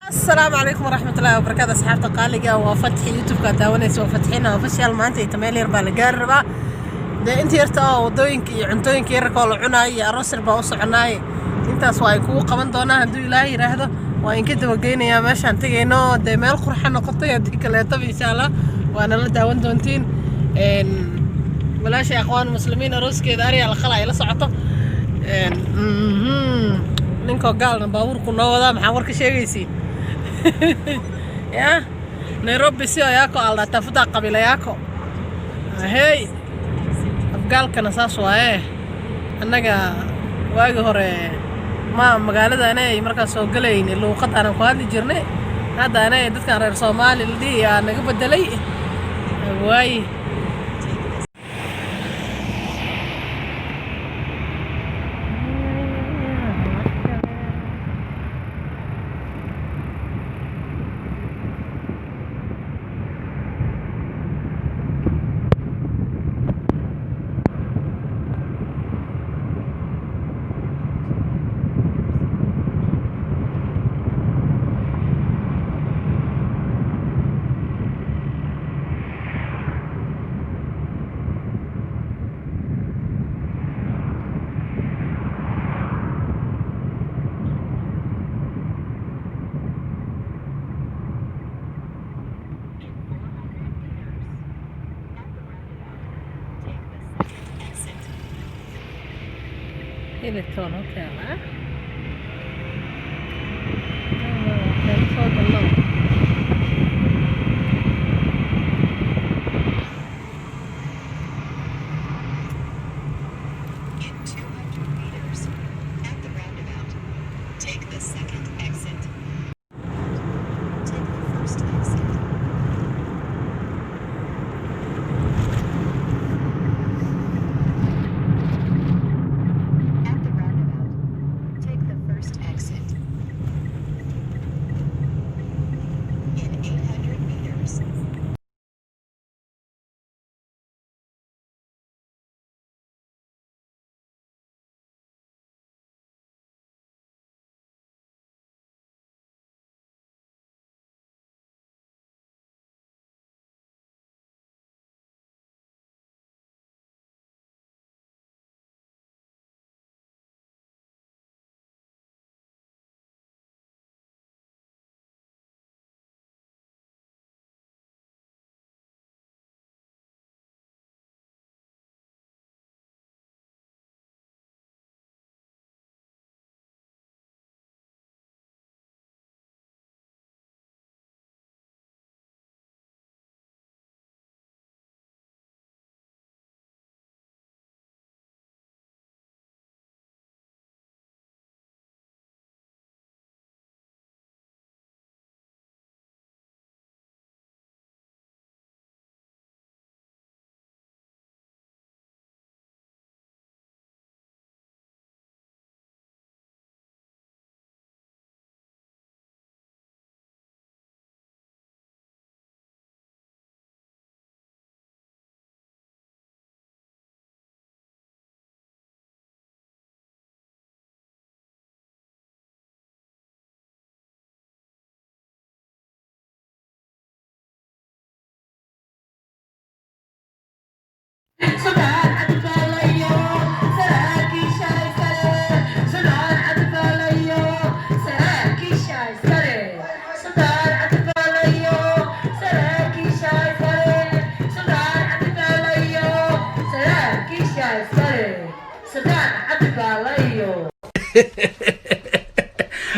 السلام عليكم ورحمة الله وبركاته. أصحاب قالقة وفتحي يوتيوب كداونيس وفتحينا وفشيال maanta ay tameelir baa la gaari rabaa dee inta yarta oo wadooyinkii cuntooyinkii yarka oo la cunaayay arosir baa u soconaay intaas waa ay kugu qaban doonaa hadduu ilaahay yiraahdo waa in ka dabageynayaa meeshaan tagayno dee meel qurxan noqotay haddii kaleeto insha Allah waana la daawan doontiin walaashay aqwaan muslimiin aroskeeda ariya la qalay la socoto ninka gaalna baabuurku noo wadaa maxaa warka sheegaysiin يا نيروبي سيو ياكو على تفوت قبيلة ياكو هاي أبقال كنا ساسوا أنا جا واجه هره ما مقالة أنا يمرك سوق لين اللي وقت أنا قادي جرني هذا أنا دت كان رسول مال اللي أنا قبل دلي واي إلى تونو كذا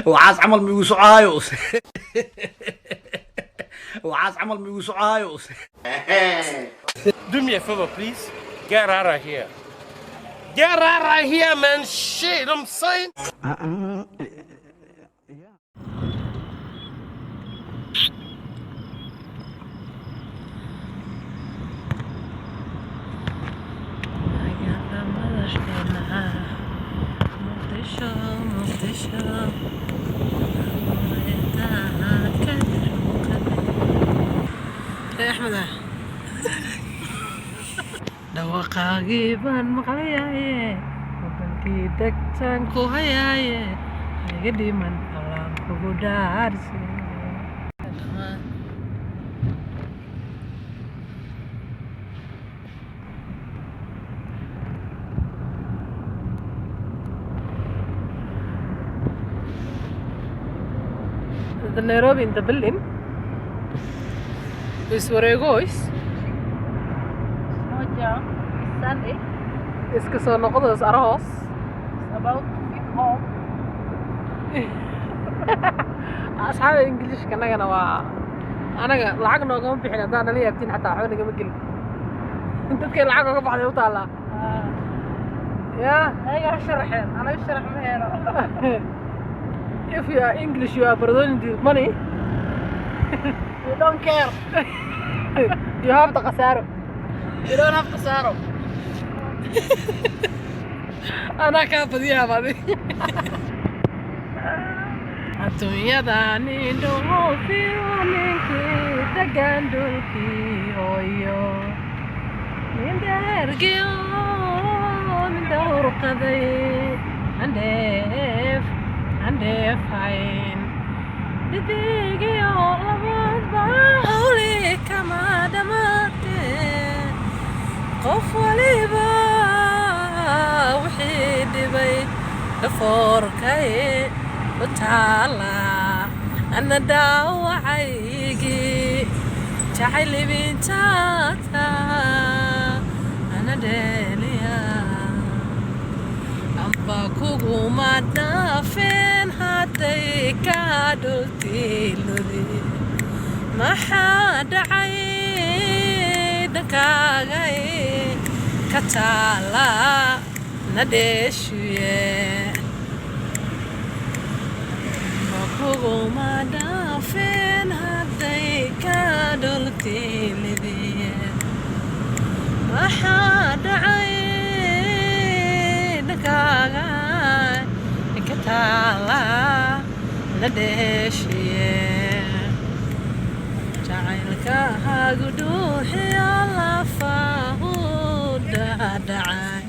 وعاز عمل ميوسو عايوس وعاز عمل ميوسو عايوس Do me a favor, please. Get out of here. Get out of here, man. Shit, I'm saying. يا أحمد دوقاقي بان مقلياي وبنكي دكتان كوهياي هيقدي من ألام kugu dhaarse The Nairobi in the building is wareegoys Moja, Sunday, iska soo noqdos aroos about to pick home. asxaabta ingiliishka anagana waa anaga lacag noogama bixin haddaan nala yaabtiin xataa waxba nagama gelin dadkay lacag oga baxday u taallaa yeah Ayaga ha sharaxeen, anaga sharax ma helo. if you are English you are burdening the money We don't care. you have the khasaaro We don't have to sorrow. anaa kaa badiyaa badi adduunyadani dhoofiyo ninkii degan dhulkii hooyo nin dhergiyo nin dhowrqaday andheef hayn dhidigiyo labaadba hawli kama dhammaatee qof waliba wixii dhibay dhafoorkay u taala ana dhaawacaygii jacayl ibintaata ana dheeliya amba kuguma dhaafeen hadday kaa dhultiiludi maxaa dhacay dhankagay ka taala na dheeshuye kuguma dhaafeen hadday kaa dhultiilidiye maxaa dhacay dhankaaga ka taala na dheeshiye jacaylka hagu dhuuxiyo lafahu dhaadhacay